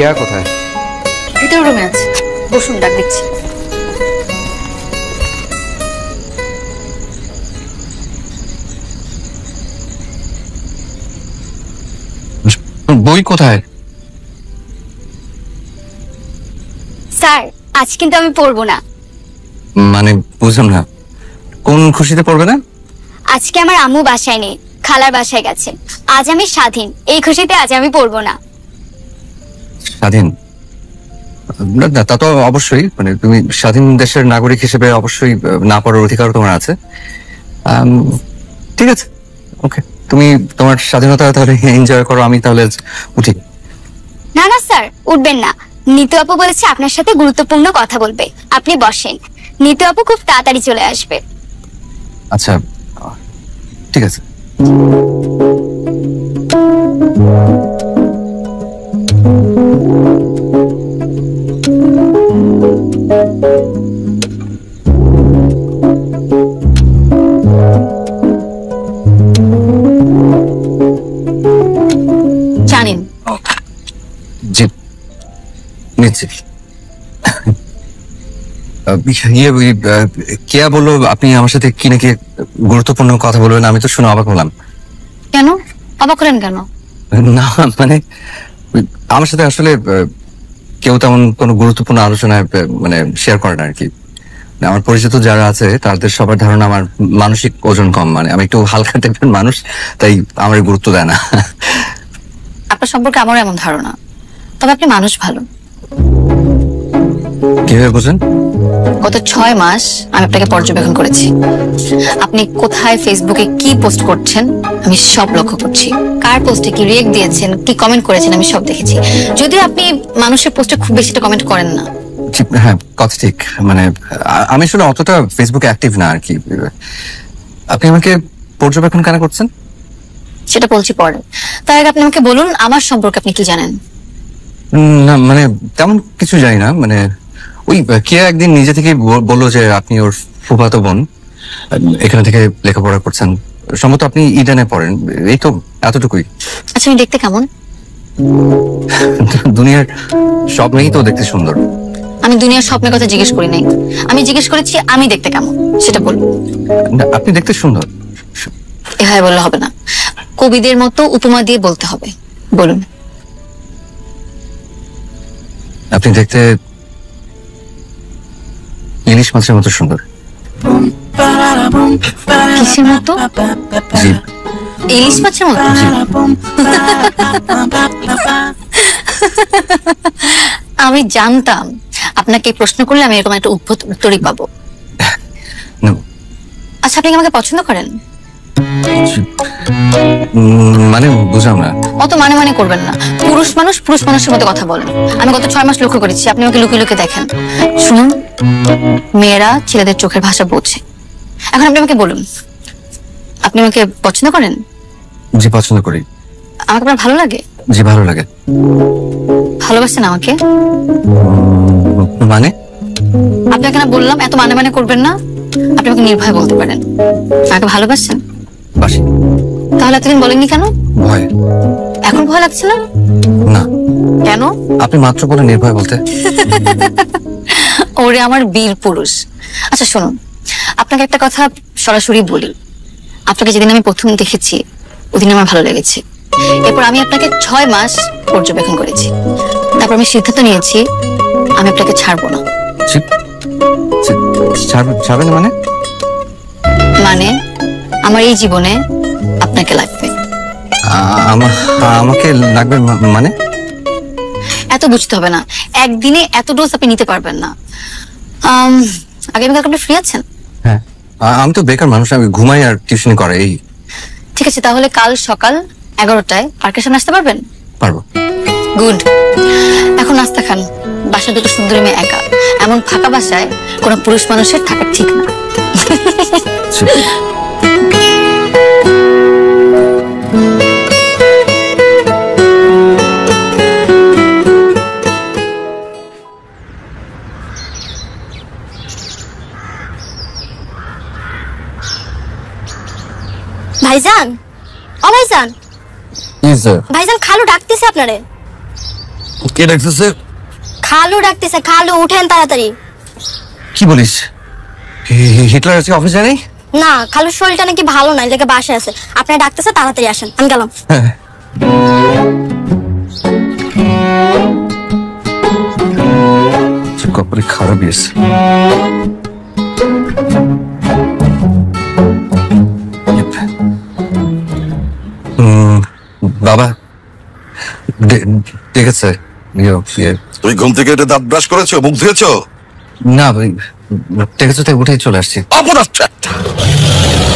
কেয়া কোথায়? ভিতর রুমে আছে, বসুন, ডাক দিচ্ছি। বই কোথায়? স্যার, আজ কিন্তু আমি পড়বো না। মানে বুঝলাম না, কোন খুশিতে পড়বে না? আজকে আমার আম্মু বাসায় নেই, খালার বাসায় গেছে। আজ আমি স্বাধীন, এই খুশিতে আজ আমি পড়বো না। স্বাধীন? না, তা তো অবশ্যই, মানে তুমি স্বাধীন দেশের নাগরিক হিসেবে অবশ্যই না পড়ার অধিকার তোমার আছে। ঠিক আছে, ওকে, তুমি তোমার স্বাধীনতা তাহলে এনজয় করো, আমি তাহলে উঠি। না না স্যার, উঠবেন না। নিতু আপু বলেছে আপনার সাথে গুরুত্বপূর্ণ কথা বলবে, আপনি বসেন। নিতু আপু খুব তাড়াতাড়ি চলে আসবে। আচ্ছা, ঠিক আছে। জানেন? জি নিচ্ছি। কেয়া বললো আপনি আমার সাথে কি নাকি গুরুত্বপূর্ণ কথা বলবেন, আমি তো শুনে অবাক হলাম। কেন অবাক হলেন কেন? না মানে আমার সাথে আসলে কেউ তেমন কোনো গুরুত্বপূর্ণ আলোচনায় মানে শেয়ার করে না আর কি। আমার পরিচিত যারা আছে তাদের সবার ধারণা আমার মানসিক ওজন কম, মানে আমি একটু হালকা টাইপের মানুষ, তাই আমার গুরুত্ব দেয় না। আপনার সম্পর্কে আমারও এমন ধারণা, তবে আপনি মানুষ ভালো। কিভাবে বোঝেন? গত 6 মাস আমি আপনাকে পর্যবেক্ষণ করেছি। আপনি কোথায় ফেসবুকে কি পোস্ট করছেন আমি সব লক্ষ্য করছি। কার পোস্টে কি রিয়েক্ট দিয়েছেন, কি কমেন্ট করেছেন আমি সব দেখেছি। যদিও আপনি মানুষের পোস্টে খুব বেশিটা কমেন্ট করেন না। হ্যাঁ, কথা ঠিক, মানে আমি আসলে অতটা ফেসবুকে অ্যাক্টিভ না আর কি। আপনি আমাকে পর্যবেক্ষণ কেন করছেন সেটা বলছি পরে। তার আগে আপনি আমাকে বলুন আমার সম্পর্কে আপনি কি জানেন। না মানে তেমন কিছু জানি না, মানে ওই কে একদিন নিজে থেকে বললো যে আপনি ওর ফুফাতো বোন, এখানে থেকে লেখাপড়া করছেন, সম্ভবত আপনি ইডেনে পড়েন, এই তো এতটুকুই। আচ্ছা, আমি দেখতে কেমন? দুনিয়ার সব মেয়েই তো দেখতে সুন্দর। আমি দুনিয়ার স্বপ্নের কথা জিজ্ঞেস করি নাই, আমি জিজ্ঞেস করেছি আমি দেখতে কেমন সেটা বলুন। আপনি দেখতে সুন্দর। এভাবে বললে হবে না, কবিদের মতো উপমা দিয়ে বলতে হবে। বলুন। আপনি দেখতে ইলিশ মাছের মতো সুন্দর। কিসের মতো? জি, ইলিশ মাছের মতো। আমি জানতাম আপনাকে প্রশ্ন করলে আমি এরকম একটা উদ্ভট উত্তরই পাবো। আচ্ছা, আপনি কি আমাকে পছন্দ করেন? মানে বুঝলাম না। অত মানে মানে করবেন না। পুরুষ মানুষ পুরুষ মানুষের মতো কথা বলেন। আমি গত 6 মাস লক্ষ্য করেছি আপনি আমাকে লুকিয়ে লুকিয়ে দেখেন। শুনুন, মেয়েরা ছেলেদের চোখের ভাষা বোঝে। এখন আপনি আমাকে বলুন, আপনি আমাকে পছন্দ করেন? জি, পছন্দ করি। আমাকে আপনার ভালো লাগে? জি, ভালো লাগে। ভালোবাসেন আমাকে? মানে আপনাকে না বললাম এত মানে মানে করবেন না। আপনি আমাকে নির্ভয় বলতে পারেন, আমাকে ভালোবাসেন? বাসি। তাহলে এতদিন বলেননি কেন? ভয়। এখন ভয় লাগছে না? না। কেন? আপনি মাত্র বলে নির্ভয় বলতে। ওরে আমার বীর পুরুষ। আচ্ছা শুনুন, আপনাকে একটা কথা সরাসরি বলি। আপনাকে যেদিন আমি প্রথম দেখেছি ওদিন আমার ভালো লেগেছে। এরপর আমি আপনাকে 6 মাস পর্যবেক্ষণ করেছি। তারপর আমি সিদ্ধান্ত নিয়েছি আমি আপনাকে ছাড়বো না। ছাড়বেন মানে? মানে আমার এই জীবনে আপনাকে লাগবে। আমাকে লাগবে মানে? এত বুঝতে হবে না, একদিনে এত ডোজ আপনি নিতে পারবেন না। আগামীকাল আপনি ফ্রি আছেন? হ্যাঁ, আমি তো বেকার মানুষ, আমি ঘুমাই আর টিউশন করে এই। ঠিক আছে, তাহলে কাল সকাল 11টায় পার্কের সামনে আসতে পারবেন? পারবো। গুড। এখন নাস্তা খান। বাসা দুটো সুন্দরী মেয়ে একা, এমন ফাঁকা বাসায় কোনো পুরুষ মানুষের থাকা ঠিক না। ভাইজান, ও ভাইজান, ভাইজান খালু ডাকতেছে আপনারে। কে ডাকতেছে? খালু ডাকতেছে। খালু উঠেন তাড়াতাড়ি। কি বলিস? হিটলার আজকে অফিসে নেই? না, খালুর শরীরটা নাকি ভালো না, এলাকে বাসায় আছে। আপনার ডাকতেছে, তাড়াতাড়ি আসেন। আমি গেলাম। হ্যাঁ। কপালে খারাপ গেছে। বাবা দেখেছে? তুমি ঘুম থেকে উঠে দাঁত ব্রাশ করেছো, মুখ ধুয়েছো? না দেখেছো, তাই উঠেই চলে আসছি। অপরাধ একটা।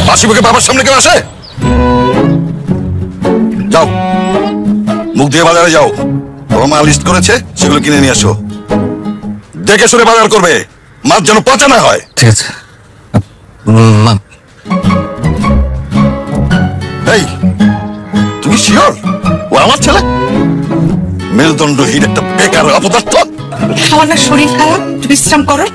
বাসি মুখে বাবার সামনে কেউ আসে? যাও, মুখ দিয়ে বাজারে যাও। বাবা মা লিস্ট করেছে, সেগুলো কিনে নিয়ে আসো। দেখে শুনে বাজার করবে, মাছ যেন পচা না হয়। ঠিক আছে মা। এই, তুমি শিওর ও আমার ছেলে? মেরুদণ্ডহীন একটা বেকার অপদার্থ। আমার না শরীর খারাপ, একটু বিশ্রাম করো।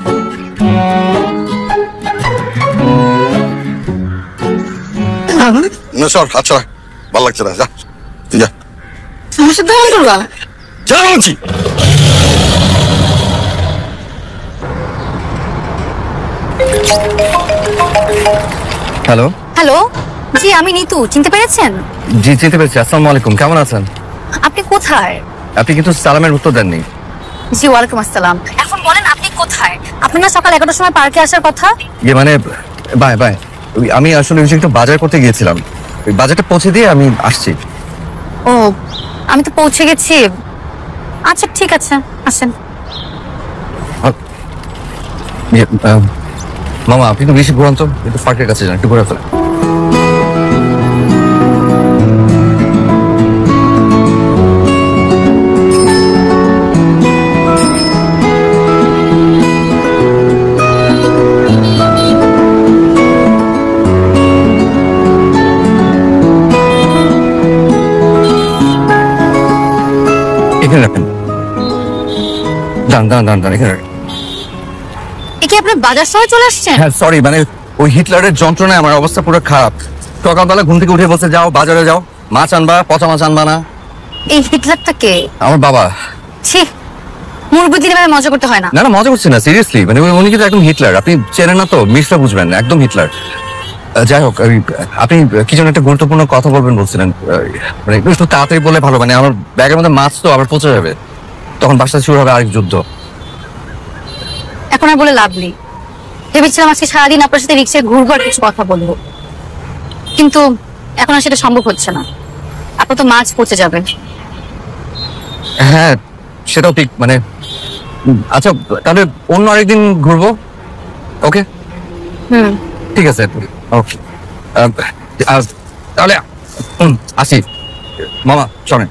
না সর, আচ্ছা ভালো লাগছে না, যা তুই যা। আমার সাথে দেখা করবা? যা বলছি। হ্যালো। হ্যালো, জি আমি নিতু, চিনতে পেরেছেন? জি চিনতে পেরেছি। আসসালামু আলাইকুম, কেমন আছেন? আপনি কোথায়? আপনি কিন্তু সালামের উত্তর দেননি। জি ওয়ালাইকুম আসসালাম। এখন বলেন আপনি কোথায়? আপনার না সকাল 11টার সময় পার্কে আসার কথা। ইয়ে মানে বাই বাই, আমি আসলে ওই যে একটু বাজার করতে গিয়েছিলাম, ওই বাজারটা পৌঁছে দিয়ে আমি আসছি। ও, আমি তো পৌঁছে গেছি। আচ্ছা ঠিক আছে, আসেন। ইয়ে, মামা আপনি তো বেশি ঘুরান তো, একটু পার্কের কাছে যান, একটু ঘুরে ফেলেন। এখানে রাখেন। দাঁড়ান দাঁড়ান দাঁড়ান দাঁড়ান, এখানে রাখেন। এ কি আপনি বাজার শহরে চলে আসছেন? হ্যাঁ সরি, মানে ওই হিটলারের যন্ত্রণায় আমার অবস্থা পুরো খারাপ। সকালবেলা ঘুম থেকে উঠে বসে যাও বাজারে যাও, মাছ আনবা, পচা মাছ আনবা না। এই হিটলারটা কে? আমার বাবা। ছি, মুরব্বিদের ভাবে মজা করতে হয় না। না না মজা করছি না, সিরিয়াসলি, মানে উনি কিন্তু একদম হিটলার। আপনি চেনেন না তো, মিসটা বুঝবেন না, একদম হিটলার। যাই হোক, আপনি কি যেন একটা গুরুত্বপূর্ণ কথা বলবেন বলছিলেন, মানে একটু তাড়াতাড়ি বলে ভালো, মানে আমার ব্যাগের মধ্যে মাছ তো আবার পচে যাবে, তখন বাসায় শুরু হবে আরেক যুদ্ধ। এখন আর বলে লাভ নেই। ভেবেছিলাম আজকে সারাদিন আপনার সাথে রিক্সায় ঘুরবো আর কিছু কথা বলবো, কিন্তু এখন আর সেটা সম্ভব হচ্ছে না। আপনার তো মাছ পচে যাবেন। হ্যাঁ সেটাও ঠিক, মানে আচ্ছা তাহলে অন্য আরেকদিন ঘুরবো। ওকে ঠিক আছে, ওকে তাহলে আসি। মামা চলেন।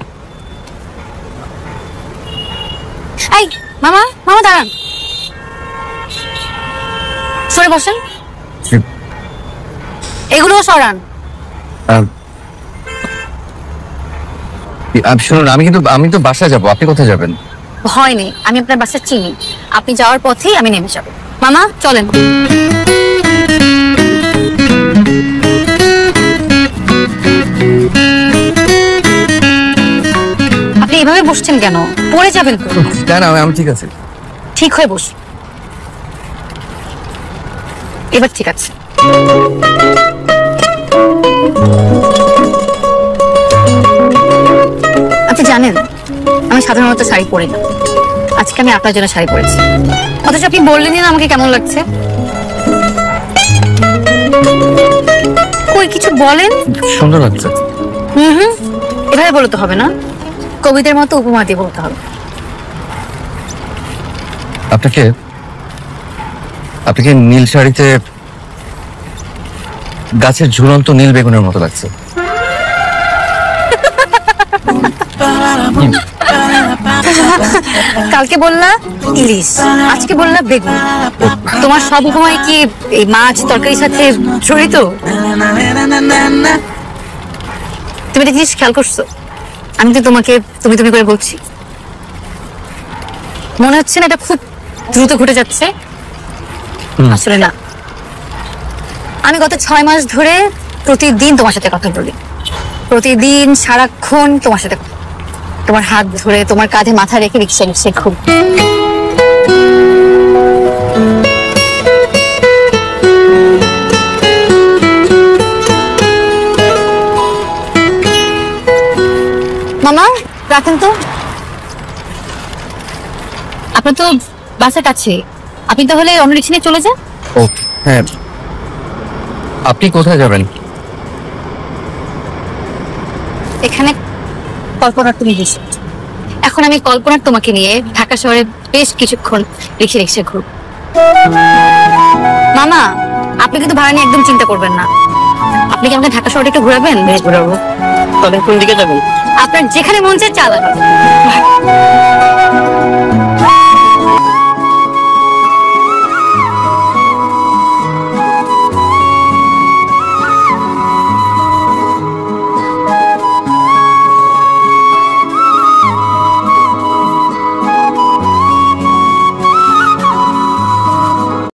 এই মামা, মামা দাঁড়ান, সরে বসেন। এগুলো সরান। শুনুন, আমি তো বাসায় যাবো, আপনি কোথায় যাবেন? ভয় নেই, আমি আপনার বাসা চিনি। আপনি যাওয়ার পথেই আমি নেমে যাব। মামা চলেন। আপনি এভাবে বসছেন কেন? পড়ে যাবেন তো। না না আমি ঠিক আছে। ঠিক হয়ে বস। এবার ঠিক আছে। আপনি জানেন আমি সাধারণত শাড়ি পরি না, আজকে আমি আপনার জন্য শাড়ি পরেছি। অথচ আপনি বললেনই না আমাকে কেমন লাগছে। কই কিছু বলেন। সুন্দর লাগছে। এভাবে বলতে হবে না, কবিদের মতো উপমা দিয়ে বলতে হবে। আপনাকে নীল শাড়িতে গাছের ঝুলন্ত নীল বেগুনের মতো লাগছে। কালকে বললা ইলিশ, আজকে বললা বেগুন। তোমার সব উপমায় কি এই মাছ তরকারির সাথে জড়িত? তুমি একটা জিনিস খেয়াল করছো? আমি তো তোমাকে তুমি তুমি করে বলছি, মনে হচ্ছে না এটা খুব দ্রুত ঘটে যাচ্ছে? আসলে না, আমি গত 6 মাস ধরে প্রতিদিন তোমার সাথে কথা বলি, প্রতিদিন সারাক্ষণ তোমার সাথে। তোমার হাত ধরে তোমার কাঁধে মাথা রেখে রিক্সা রিক্সা খুব মামা রাখেন তো, আপনার তো বাসের কাছে, আপনি তাহলে অন্য রিক্সা নিয়ে চলে যান। ও হ্যাঁ, আপনি কোথায় যাবেন? এখানে কল্পনার তুমি গেছো, এখন আমি কল্পনার তোমাকে নিয়ে ঢাকা শহরে বেশ কিছুক্ষণ রিক্সা রিক্সা ঘুরব। মামা আপনি কিন্তু ভাড়া নিয়ে একদম চিন্তা করবেন না, আপনি কি আমাকে ঢাকা শহরে একটু ঘুরাবেন? বেশ ঘুরাবো। তবে কোন দিকে যাবেন? আপনার যেখানে মন চায় চালান।